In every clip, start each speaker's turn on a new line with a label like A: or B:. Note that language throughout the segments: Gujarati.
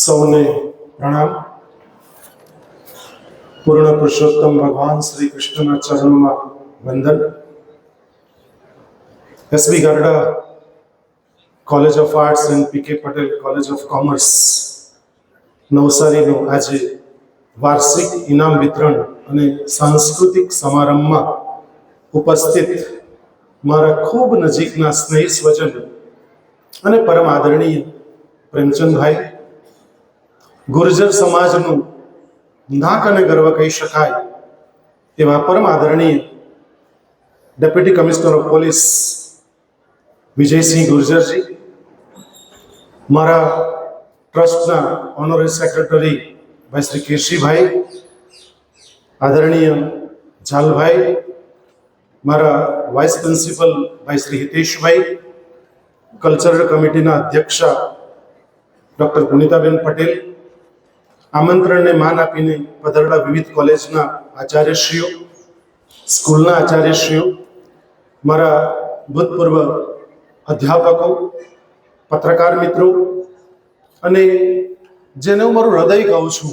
A: સૌને પ્રણામ. પૂર્ણ પુરુષોત્તમ ભગવાન શ્રી કૃષ્ણના ચરણોમાં વંદન. SB Garda college of arts and PK Patel college of commerce નવસારીનો આજે વાર્ષિક ઇનામ વિતરણ અને સાંસ્કૃતિક સમારંભમાં ઉપસ્થિત મારા ખૂબ નજીકના સ્નેહી સ્વજન અને પરમ આદરણીય પ્રેમચંદભાઈ, ગુર્જર સમાજનું નાક અને ગર્વ કહી શકાય એવા પરમ આદરણીય deputy commissioner of police Vijaysinh ગુર્જરજી, મારા ટ્રસ્ટના ઓનરરી સેક્રેટરી ભાઈ શ્રી કેશીભાઈ, આદરણીય જાલભાઈ, મારા વાઇસ પ્રિન્સિપલ ભાઈ શ્રી હિતેશભાઈ, કલ્ચરલ કમિટીના અધ્યક્ષા ડૉક્ટર પુનિતાબેન પટેલ, આમંત્રણને માન આપીને પધારેલા વિવિધ કોલેજના આચાર્યશ્રીઓ, સ્કૂલના આચાર્યશ્રીઓ, મારા ભૂતપૂર્વ અધ્યાપકો, પત્રકાર મિત્રો અને જેને હું મારું હૃદય કહું છું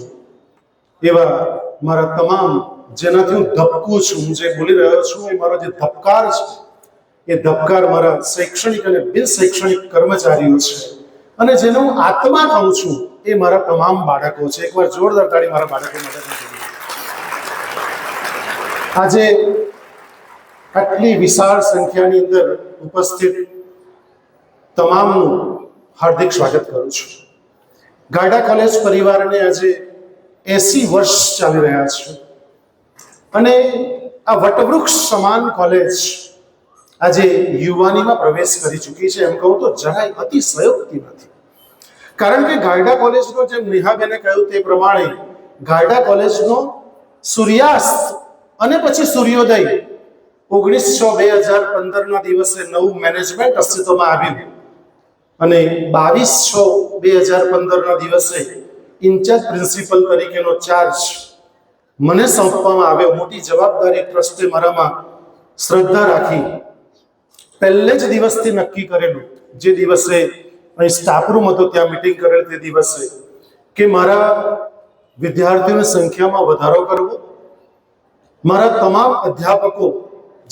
A: એવા મારા તમામ, જેનાથી હું ધબકું છું, હું જે બોલી રહ્યો છું એ મારો જે ધબકાર છે, એ ધબકાર મારા શૈક્ષણિક અને બિન શૈક્ષણિક કર્મચારીઓ છે અને જેને હું આત્મા કહું છું એ મારા તમામ બાળકો છે. એકવાર જોરદાર તાળી મારા બાળકો માટે. આજે આટલી વિશાળ સંખ્યાની અંદર ઉપસ્થિત તમામનું હાર્દિક સ્વાગત કરું છું. ગારડા કોલેજ પરિવારને આજે 80 વર્ષ ચાલી રહ્યા છે અને આ વટવૃક્ષ સમાન કોલેજ આજે યુવાનીમાં પ્રવેશ કરી ચૂકી છે. એમ કહું તો જરાય અતિશયોક્તિ નથી, કારણ કે ગારડા કોલેજનો, જેમ નેહાબેને કહ્યું તે પ્રમાણે, ગારડા કોલેજનો સૂર્યાસ્ત અને પછી સૂર્યોદય 19/6/2015 દિવસે નવું મેનેજમેન્ટ અસ્તિત્વમાં આવ્યું અને 22/6/2015 દિવસે ઇન્ચાર્જ પ્રિન્સિપલ તરીકેનો ચાર્જ મને સોંપવામાં આવ્યો. મોટી જવાબદારી ટ્રસ્ટે મારામાં શ્રદ્ધા રાખી પહેલે જ દિવસથી નક્કી કરેલું, જે દિવસે અહીં સ્ટાફ રૂમ હતો ત્યાં મિટિંગ કરેલ તે દિવસે, કે મારા વિદ્યાર્થીઓની સંખ્યામાં વધારો કરવો, મારા તમામ અધ્યાપકો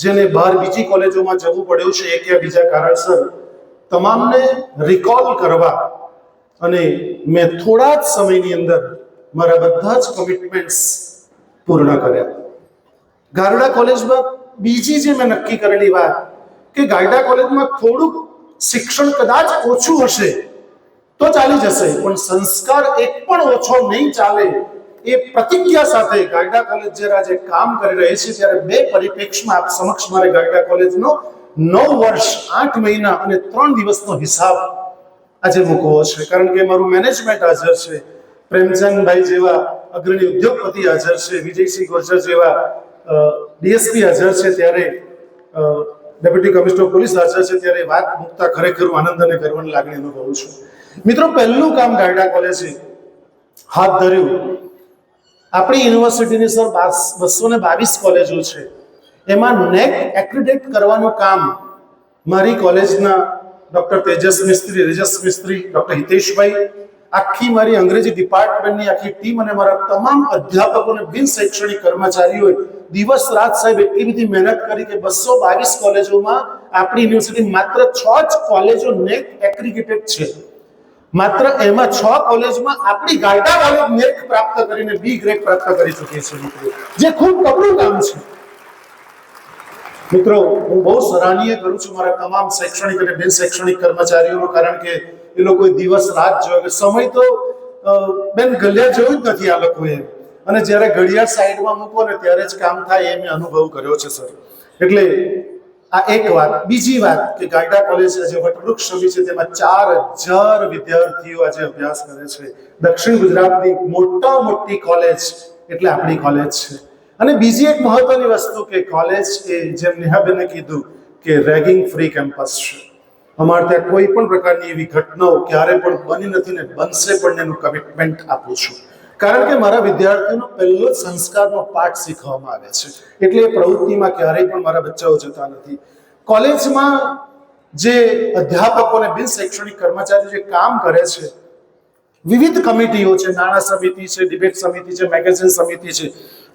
A: જેને બહાર બીજી કોલેજોમાં જવું પડ્યું છે એક યા બીજા કારણસર, તમામને રિકોલ કરવા અને મેં થોડા જ સમયની અંદર મારા બધા જ કમિટમેન્ટ્સ પૂર્ણ કર્યા. ગારડા કોલેજમાં બીજી જે મેં નક્કી કરેલી વાત કે ગારડા કોલેજમાં થોડુંક શિક્ષણ કદાચ ઓછું હશે તો ચાલી જશે, પણ સંસ્કાર એક પણ ઓછો નહીં ચાલે, એ પ્રતિજ્ઞા સાથે ગારડા કોલેજ જ્યારે આજે કામ કરી રહી છે ત્યારે બે પરિપ્રેક્ષમાં આપ સમક્ષ મારે ગારડા કોલેજનો 9 વર્ષ 8 મહિના અને 3 દિવસનો હિસાબ આજે મૂકવો છે. કારણ કે મારું મેનેજમેન્ટ હાજર છે, પ્રેમચંદભાઈ જેવા અગ્રણી ઉદ્યોગપતિ હાજર છે, વિજયસિંહ ગુર્જર જેવા ડીએસપી હાજર છે, ત્યારે ડેપ્યુટી કમિશનર ઓફ પોલીસ હાજર છે, ત્યારે વાત મૂકતા ખરેખર આનંદ અને ગર્વની લાગણી અનુભવું છું. મિત્રો, પહેલું કામ ગારડા કોલેજે હાથ ધર્યું. આપણી યુનિવર્સિટીની સર 222 કોલેજો છે, એમાં નેક એક્રિડેટ કરવાનું કામ મારી કોલેજના ડૉક્ટર તેજસ મિસ્ત્રી, રેજસ મિસ્ત્રી, ડૉક્ટર હિતેશભાઈ, આખી મારી અંગ્રેજી ડિપાર્ટમેન્ટની આખી ટીમ અને મારા તમામ અધ્યાપકોને બિન શૈક્ષણિક કર્મચારીઓએ દિવસ રાત સાહેબ એટલી બધી મહેનત કરી કે 222 કોલેજોમાં આપણી યુનિવર્સિટી માત્ર 6 જ કોલેજો નેક એક્રિગેટેડ છે. માત્ર એમાં 6 કોલેજમાં આપણી ગારડા કોલેજ નેક પ્રાપ્ત કરીને બી ગ્રેડ પ્રાપ્ત કરી ચૂકી છે મિત્રો, જે ખૂબ કપરું કામ છે. મિત્રો, હું બહુ સરાહનીય કરું છું મારા તમામ શૈક્ષણિક અને બિન શૈક્ષણિક કર્મચારીઓનો, કારણ કે એ લોકોએ દિવસ રાત જોયો. સમય તો બેન ગલ્યા જેવું જ નથી આ લોકોએ, અને જ્યારે ઘડિયાળ સાઈડમાં મૂકો ને ત્યારે જ કામ થાય એ મેં અનુભવ કર્યો છે સર. એટલે આ એક વાત. બીજી વાત કે ગારડા કોલેજ આજે વટવૃક્ષ સમી છે, તેમાં 4000 વિદ્યાર્થીઓ આજે અભ્યાસ કરે છે. દક્ષિણ ગુજરાતની મોટી કોલેજ એટલે આપણી કોલેજ છે. અને બીજી એક મહત્વની વસ્તુ કે કોલેજ એ જેમ નેહાબેને કીધું કે રેગિંગ ફ્રી કેમ્પસ છે. અમારે ત્યાં કોઈ પણ પ્રકારની એવી ઘટનાઓ ક્યારે પણ બની નથી ને બનશે પણ એનું કમિટમેન્ટ આપું છું, કારણ કે મારા વિદ્યાર્થીઓનો પહેલો જ સંસ્કારનો પાઠ શીખવામાં આવે છે. એટલે એ પ્રવૃત્તિમાં ક્યારેય પણ મારા બચ્ચાઓ જતા નથી. કોલેજમાં જે અધ્યાપકો અને બિન શૈક્ષણિક કર્મચારીઓ જે કામ કરે છે, વિવિધ કમિટીઓ છે, નાણાં સમિતિ છે, ડિબેટ સમિતિ છે, મેગેઝિન સમિતિ છે,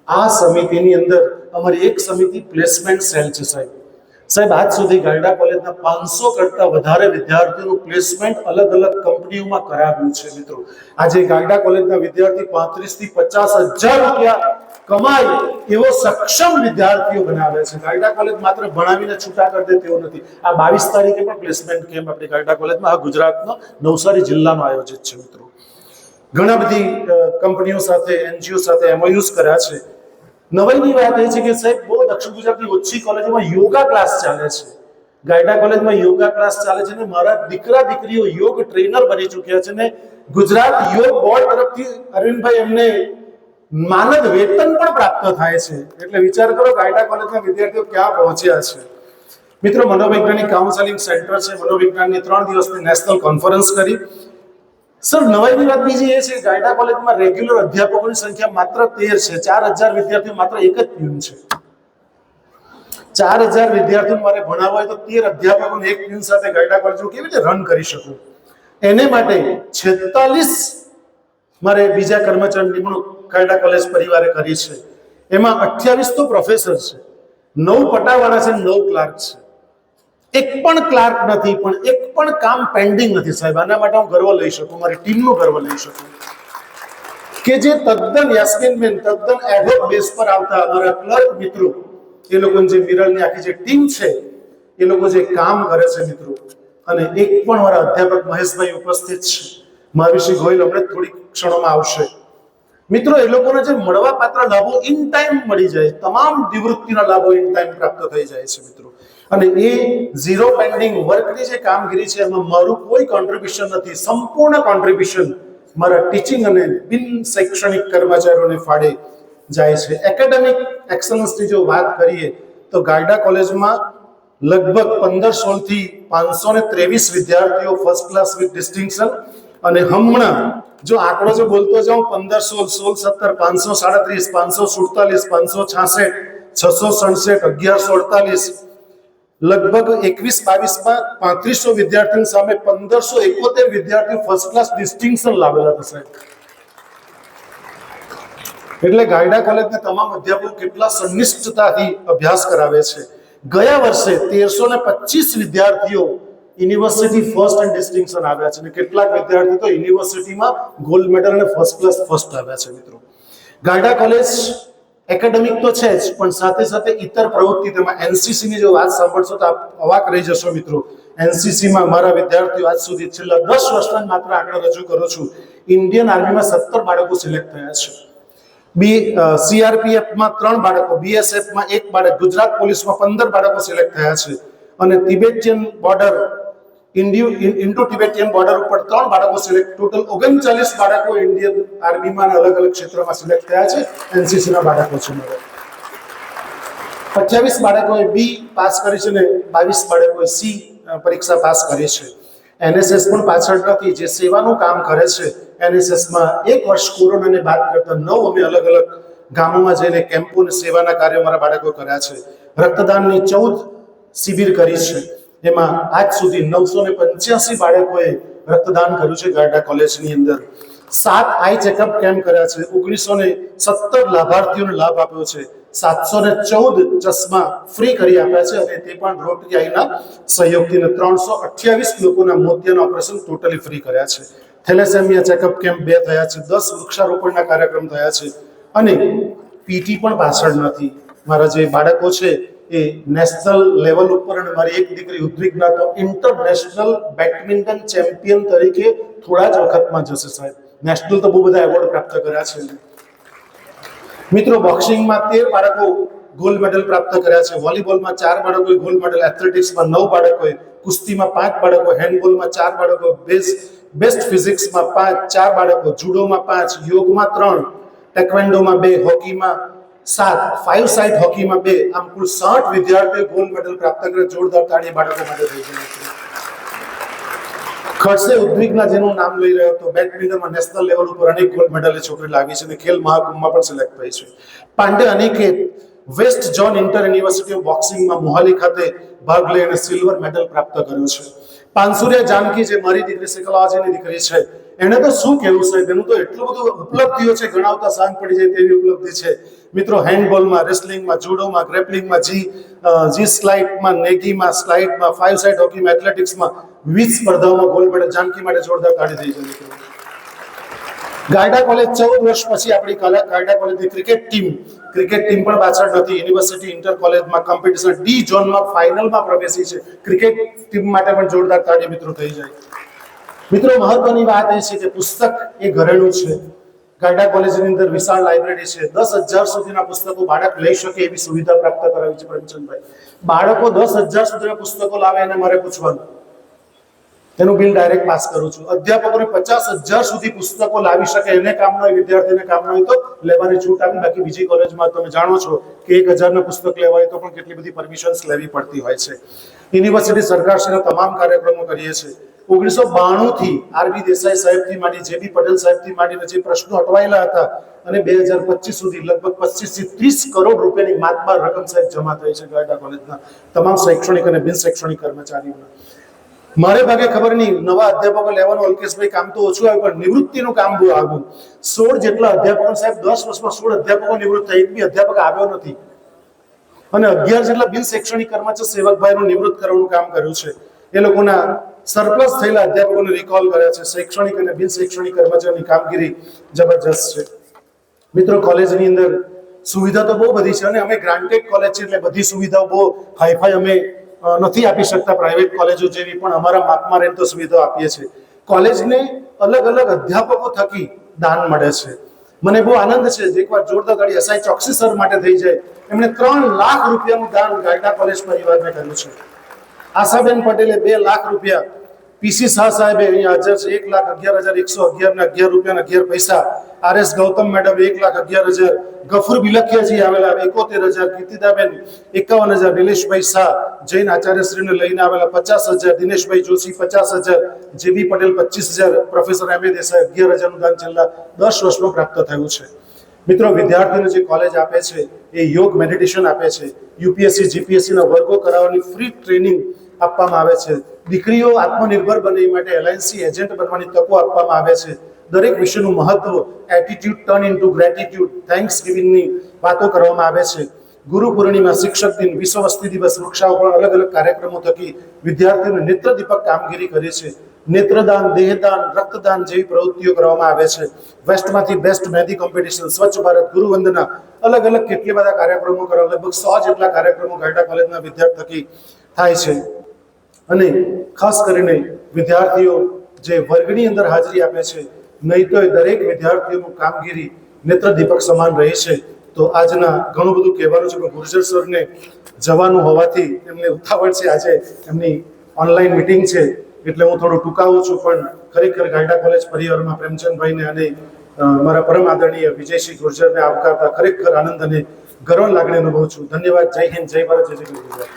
A: આ સમિતિની અંદર અમારી એક સમિતિ પ્લેસમેન્ટ સેલ છે સાહેબ આજ સુધી ગાયડા કોલેજના 500 કરતા વધારે વિદ્યાર્થીઓનું પ્લેસમેન્ટ અલગ અલગ કંપનીઓમાં કરાવ્યું છે મિત્રો. આજે ગાયડા કોલેજના વિદ્યાર્થી 35 થી 50,000 રૂપિયા કમાય એવો સક્ષમ વિદ્યાર્થીઓ બનાવે છે. ગાયડા કોલેજ માત્ર ભણાવીને છૂટા કરી દે તેવો નથી. આ 22 તારીખે પણ પ્લેસમેન્ટ કેમ્પ આપણી ગાયડા કોલેજમાં આ ગુજરાતનો નવસારી જિલ્લામાં આયોજિત છે મિત્રો. ઘણા બધી કંપનીઓ સાથે, એનજીઓ સાથે એમઓયુઝ કર્યા છે. નવાઈની વાત એ છે કે સાહેબ બહુ દક્ષિણ ગુજરાતની ઓછી કોલેજોમાં યોગા ક્લાસ ચાલે છે. ગાયડા કોલેજમાં યોગા ક્લાસ ચાલે છે ને મારા દીકરા દીકરીઓ યોગ ટ્રેનર બની ચૂક્યા છે ને ગુજરાત યોગ બોર્ડ તરફથી અરવિંદભાઈ એમને માનદ વેતન પણ પ્રાપ્ત થાય છે. એટલે વિચાર કરો ગાયડા કોલેજના વિદ્યાર્થીઓ ક્યાં પહોંચ્યા છે મિત્રો. મનોવૈજ્ઞાનિક કાઉન્સેલિંગ સેન્ટર છે. મનોવિજ્ઞાનની 3 દિવસની નેશનલ કોન્ફરન્સ કરી. સર નવાઈની વાત બીજી એ છે કે ગાયડા કોલેજમાં રેગ્યુલર અધ્યાપકોની સંખ્યા માત્ર 13 છે. 4000 વિદ્યાર્થીઓ માત્ર એક જ પ્યુન છે. 4000 વિદ્યાર્થીઓ મારે ભણાવવા હોય તો 13 અધ્યાપકોને એક પ્યુન સાથે ગાયડા કોલેજ કેવી રીતે રન કરી શકું? એને માટે 46 મારે બીજા કર્મચારી નિમણૂક ગાયડા કોલેજ પરિવારે કરી છે. એમાં 28 તો પ્રોફેસર છે, 9 પટાવાળા છે, 9 ક્લાર્ક છે. એક પણ ક્લાર્ક નથી, પણ એક પણ કામ પેન્ડિંગ નથી સાહેબ. આના માટે હું ગર્વ લઈ શકું, મારી ટીમનો ગર્વ લઈ શકું કે જે તદ્દન યાસ્મીનબેન તદ્દન એડહોક બેઝ પર આવતા અમારા ક્લર્ક મિત્રો, એ લોકોની જે મિરરની આખી જે ટીમ છે, એ લોકો જે કામ કરે છે મિત્રો. અને એક પણ મારા અધ્યાપક મહેશભાઈ ઉપસ્થિત છે. મહાવીરસિંહ ગોયલ હમણાં થોડી ક્ષણોમાં આવશે મિત્રો. એ લોકોને જે મળવા પાત્ર લાભો ઇન ટાઈમ મળી જાય, તમામ નિવૃત્તિના લાભો ઇન ટાઈમ પ્રાપ્ત થઈ જાય છે મિત્રો. અને એ ઝીરો પેન્ડિંગ વર્કની જે કામગીરી છે એમાં મારું કોઈ કોન્ટ્રીબ્યુશન નથી. સંપૂર્ણ કોન્ટ્રીબ્યુશન મારા ટીચિંગ અને બિન શૈક્ષણિક કર્મચારીઓને ફાળે જાય છે. એકેડેમિક એક્સલન્સની જો વાત કરીએ તો ગાયડા કોલેજમાં લગભગ 1500 થી 523 વિદ્યાર્થીઓ ફર્સ્ટ ક્લાસ વિથ ડિસ્ટિંક્શન. અને હમણાં જો આંકડો જો બોલતો જાઉં 1516, 16, 17, 537, 547, 566, 667, 1148 લગભગ 21-22માં 3500 વિદ્યાર્થીઓ સામે 1571 વિદ્યાર્થીઓ ફર્સ્ટ ક્લાસ ડિસ્ટિંક્શન લાવેલા હતા સાહેબ. એટલે ગાયડા કોલેજના તમામ અધ્યાપકો કેટલા સંનિષ્ઠતાથી અભ્યાસ કરાવે છે. ગયા વર્ષે 1325 વિદ્યાર્થીઓ યુનિવર્સિટી ફર્સ્ટ એન્ડ ડિસ્ટિંક્શન આવ્યા છે અને કેટલાક વિદ્યાર્થીઓ તો યુનિવર્સિટીમાં ગોલ્ડ મેડલ અને ફર્સ્ટ ક્લાસ ફર્સ્ટ આવ્યા છે મિત્રો. ગાયડા કોલેજ એકેડેમિક તો છે જ, પણ સાથે સાથે ઇતર પ્રવૃત્તિ, તેમાં એનસીસી ની જો વાત સાંભળશો તો આપ અવાક રહી જશો મિત્રો. એનસીસીમાં મારા વિદ્યાર્થીઓ આજ સુધી છેલ્લા 10 વર્ષના માત્ર આંકડા રજૂ કરું છું. ઇન્ડિયન આર્મીમાં 17 બાળકો સિલેક્ટ થયા છે. સીઆરપીએફમાં 3 બાળકો, બીએસએફમાં 1 બાળક, ગુજરાત પોલીસમાં 15 બાળકો સિલેક્ટ થયા છે. અને Tibetan border Indo Tibetan border ઉપર 3 બાળકો સિલેક્ટ, ટોટલ 39 બાળકો ઇન્ડિયન આર્મીમાં અલગ અલગ ક્ષેત્રમાં સિલેક્ટ થયા છે. એનસીસી ના બાળકો છે મારે. 28 બાળકોએ બી પાસ કરી છે અને 22 બાળકોએ સી પરીક્ષા પાસ કરી છે. એનએસએસ પણ પાછળ નથી, જે સેવાનું કામ કરે છે. એનએસએસમાં 1 વર્ષ કોરોનાને બાદ કરતા 9 અમે અલગ અલગ ગામોમાં જઈને કેમ્પો અને સેવાના કાર્યો મારા બાળકો કર્યા છે. રક્તદાનની 14 શિબિર કરી છે. એમાં આજ સુધી 985 બાળકોએ રક્તદાન કર્યું છે ગાયડા કોલેજની અંદર. 7 આઈ ચેકઅપ કેમ્પ કર્યા છે. 1917 લાભાર્થીઓને લાભ આપ્યો છે. 714 ચશ્મા ફ્રી કરી આપ્યા છે અને તે પણ રોટરી આઈના સહયોગથી. 328 લોકોના મોતિયાના ઓપરેશન ટોટલી ફ્રી કર્યા છે. થેલેસેમિયા ચેકઅપ કેમ્પ 2 થયા છે. 10 વૃક્ષારોપણના કાર્યક્રમ થયા છે. અને પીટી પણ પાછળ નથી. મારા જે બાળકો છે એ નેશનલ લેવલ ઉપર, અને મારી એક દીકરી ઉદ્વિગ્ના તો ઇન્ટરનેશનલ બેડમિન્ટન ચેમ્પિયન તરીકે થોડા જ વખતમાં જશે સાહેબ. નેશનલ તો બહુ બધા એવોર્ડ પ્રાપ્ત કર્યા છે મિત્રો. બોક્સિંગમાં 13 બાળકો ગોલ્ડ મેડલ પ્રાપ્ત કર્યા છે. વોલીબોલમાં 4 બાળકોએ ગોલ્ડ મેડલ, એથ્લેટિક્સમાં 9 બાળકોએ, કુસ્તીમાં 5 બાળકો, હેન્ડબોલમાં 4 બાળકો, બેસ્ટ ફિઝિક્સમાં 4 બાળકો, જુડોમાં 5, યોગમાં 3, ટેકવેન્ડોમાં 2, હોકીમાં 7, 5 સાઇડ હોકીમાં 2, આમ કુલ 60 વિદ્યાર્થીઓ ગોલ્ડ મેડલ પ્રાપ્ત કર્યા. જોરદાર તાળી બાળકો માટે થઈ ગઈ. ખડસે ઉદ્વિગ્ના જેનું નામ લઈ રહ્યો હતો, બેડમિન્ટનમાં નેશનલ લેવલ ઉપર અનેક ગોલ્ડ મેડલ છોકરી લાવી છે અને ખેલ મહાકુંભમાં પણ સિલેક્ટ થઈ છે. Pandey Aniket west zone inter university of બોક્સિંગમાં મોહાલી ખાતે ભાગ લઈ અને સિલ્વર મેડલ પ્રાપ્ત કર્યો છે. પાનસુરિયા જાનકી જે મારી દીકરી છે, કલાજીની દીકરી છે, એને તો શું કહેવું સાહેબ, એનું તો એટલું બધું ઉપલબ્ધિઓ છે, ગણાવતા સાંજ પડી જાય તેવી ઉપલબ્ધિ છે મિત્રો. હેન્ડબોલમાં, રેસલિંગમાં, જુડોમાં, ગ્રેપલિંગમાં, જી સ્લાઇડમાં, નેગીમાં, સ્લાઇડમાં, 5 સાઇડ હોકીમાં, એથ્લેટિક્સમાં 20 સ્પર્ધાઓમાં ગોલ્ડ મેડલ જાનકી માટે જોરદાર તાળી થઈ છે મિત્રો. ગાયડા કોલેજ 14 વર્ષ પછી આપણી ગાયડા કોલેજની ક્રિકેટ ટીમ પણ પાછળ નથી. યુનિવર્સિટી ઇન્ટર કોલેજમાં કોમ્પિટિશન ડી ઝોનમાં ફાઇનલમાં પ્રવેશી છે. ક્રિકેટ ટીમ માટે પણ જોરદાર તાળી મિત્રો થઈ જાય. મિત્રો મહત્વની વાત એ છે કે પુસ્તક એ ઘરેણું છે. ગાયડા કોલેજની અંદર વિશાળ લાઇબ્રેરી છે. 10,000 સુધીના પુસ્તકો બાળક લઈ શકે એવી સુવિધા પ્રાપ્ત કરાવી છે પ્રેમચંદભાઈ. બાળકો 10,000 સુધીના પુસ્તકો લાવે એને મારે પૂછવાનું, તેનું બિલ ડાયરેક્ટ પાસ કરું છું. અધ્યાપકોને 50,000 સુધી પુસ્તકો લાવી શકે, એને કામ ન હોય, વિદ્યાર્થીને કામ ન હોય તો લેવાની છૂટ આપી. બાકી બીજી કોલેજમાં તમે જાણો છો કે 1,000 પુસ્તક લેવા હોય તો પણ કેટલી બધી પરમિશન્સ લેવી પડતી હોય છે. યુનિવર્સિટી સરકારશ્રીના તમામ કાર્યક્રમો કરીએ છીએ. 1992 થી આરબી દેસાઈ સાહેબથી માંડી, જેબી પટેલ સાહેબથી માંડીને જે પ્રશ્નો અટવાયેલા હતા અને 2025 સુધી લગભગ 25 થી 30 કરોડ રૂપિયાની માતબાર રકમ સાહેબ જમા થઈ છે ગાયડા કોલેજના તમામ શૈક્ષણિક અને બિન શૈક્ષણિક કર્મચારીઓના. મારે ભાગે ખબર નહીં, નવા અધ્યાપકો લેવાનું અલ્કેશભાઈ કામ તો ઓછું આવ્યું, પણ નિવૃત્તિનું કામ બહુ આવ્યું. 16 જેટલા અધ્યાપકો સાહેબ 10 વર્ષમાં 16 અધ્યાપકો નિવૃત્ત થઈ, એક બી અધ્યાપક આવ્યો નથી. અને 11 જેટલા બિન શૈક્ષણિક કર્મચારી સેવકભાઈનું નિવૃત્ત કરવાનું કામ કર્યું છે. એ લોકોના સરપ્લસ થયેલા અધ્યાપકોને રિકોલ કર્યા છે. શૈક્ષણિક અને બિન શૈક્ષણિક કર્મચારીની કામગીરી જબરજસ્ત છે મિત્રો. કોલેજની અંદર સુવિધા તો બહુ બધી છે અને અમે ગ્રાન્ટેડ કોલેજ છે એટલે બધી સુવિધાઓ બહુ હાઈફાઈ અમે નથી આપી શકતા પ્રાઇવેટ કોલેજો જેવી, પણ અમારા માપમાં રહીને તો સુવિધાઓ આપીએ છીએ. કોલેજને અલગ અલગ અધ્યાપકો થકી દાન મળે છે. મને બહુ આનંદ છે જે એકવાર જોરદાર ગાડી એસઆઈ ચોકસી સર માટે થઈ જાય. એમણે 3 લાખ રૂપિયાનું દાન ગાયડા કોલેજ પરિવારને કર્યું છે. આશાબેન પટેલે 2 લાખ રૂપિયા, પીસી શાહ સાહેબે અહીંયા હાજર છે 1,11,111 ને 11 રૂપિયા ને 11 પૈસા, આરએસ ગૌતમ મેડમ 1,11,000, ગફુર બિલખિયાજી આવેલા 71,000, કીર્તિદાબેન 51,000, નિલેશભાઈ શાહ જૈન આચાર્યશ્રીને લઈને આવેલા 50,000, દિનેશભાઈ જોશી 50,000, જેબી પટેલ 25,000, પ્રોફેસર એમ એ દેસાઈ 11,000 નું દાન છેલ્લા 10 વર્ષમાં પ્રાપ્ત થયું છે. મિત્રો વિદ્યાર્થીઓને જે કોલેજ આપે છે એ યોગ મેડિટેશન આપે છે, યુપીએસસી જીપીએસસી ના વર્ગો કરાવવાની ફ્રી ટ્રેનિંગ આપવામાં આવે છે. દીકરીઓ આત્મનિર્ભર બને એ માટે એલઆઈસી એજન્ટ બનવાની તકો આપવામાં આવે છે. દરેક વિષયનું મહત્વ, attitude turn into gratitude, thanks ગિવિંગની વાતો કરવામાં આવે છે. ગુરુ પૂર્ણિમા, શિક્ષક દિન, વિશ્વ વસ્તી દિવસ, વૃક્ષારોપણ, અલગ અલગ કાર્યક્રમો થકી વિદ્યાર્થીઓને નેત્ર દીપક કામગીરી કરે છે. નેત્રદાન, દેહદાન, રક્તદાન જેવી પ્રવૃત્તિઓ કરવામાં આવે છે. વેસ્ટમાંથી બેસ્ટ મહેંદી કોમ્પિટિશન, સ્વચ્છ ભારત, ગુરુવંદના, અલગ અલગ કેટલી બધા કાર્યક્રમો કરવા, લગભગ 100 જેટલા કાર્યક્રમો ગાયડા કોલેજના વિદ્યાર્થી થકી થાય છે. અને ખાસ કરીને વિદ્યાર્થીઓ જે વર્ગની અંદર હાજરી આપે છે, નહીં તો દરેક વિદ્યાર્થીઓનું કામગીરી નેત્ર દીપક સમાન રહે છે. તો આજના ઘણું બધું કહેવાનું છે, પણ ગુર્જર સરને જવાનું હોવાથી એમને ઉતાવળ છે, આજે એમની ઓનલાઈન મિટિંગ છે એટલે હું થોડું ટૂંકાવું છું. પણ ખરેખર ગાયડા કોલેજ પરિવારમાં પ્રેમચંદભાઈને અને મારા પરમ આદરણીય વિજયસિંહ ગુર્જરને આવકારતા ખરેખર આનંદ અને ગર્વ લાગણી અનુભવું છું. ધન્યવાદ. જય હિન્દ, જય ભારત, જય જય ગુજરાત.